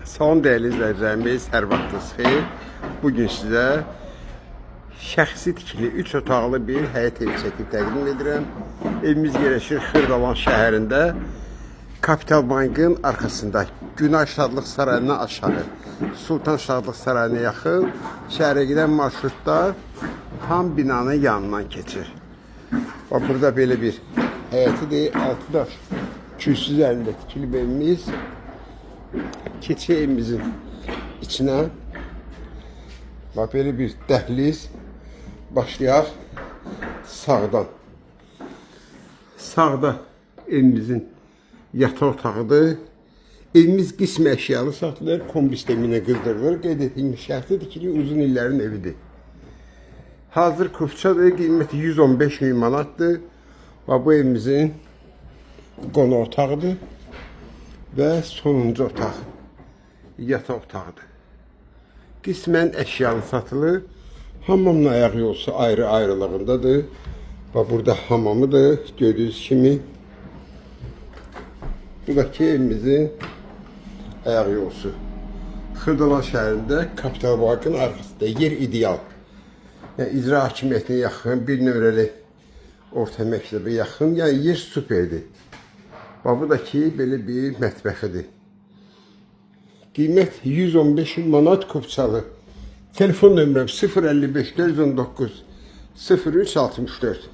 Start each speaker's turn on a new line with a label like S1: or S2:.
S1: Son değerli izləyicilərimiz, hər vaxtınız xeyir. Bugün sizə şəxsi tikili 3 otaqlı bir həyət evi çəkib təqdim edirəm. Evimiz yerləşir Xırdalan şəhərində, Kapital Bankın arxasında, Günay Şadlıq Sarayından aşağı, Sultan Şadlıq Sarayına yaxın şəhərə gedən marşrutlar tam binanın yanından keçir. Bax, burada belə bir həyətidir, 6 daş kürsüz əlində tikili bir evimiz. Keçi evimizin içinə. Bax, belə bir dəhliz. Başlayaq sağdan. Sağda evimizin yataq otağıdır. Evimiz qismi əşyalı satılır, kombi sisteminə qızdırılır. Qeyd etdiyim şəxsi tikili uzun illərin evidir. Hazır kupçadır, qiyməti 115 min manatdır. Bu evimizin qonaq otağıdır və sonuncu otaq yataq otağıdır. Qismən əşyalı satılır. Hamamın ayaq yolusu ayrı-ayrılığındadır. Burada hamamıdır, gördüyünüz kimi. Buradakı evimizin ayaq yolusu. Xırdalan şəhərində Kapital Bankın arxasında yer ideal. Yəni, icra hakimiyyətinə yaxın, bir nömrəli orta məktəbə yaxın, yəni yer superdir. Buradakı belə bir mətbəxidir. Qiymət 115 manat kupçalı. Telefon nömrəm 055 419 0364.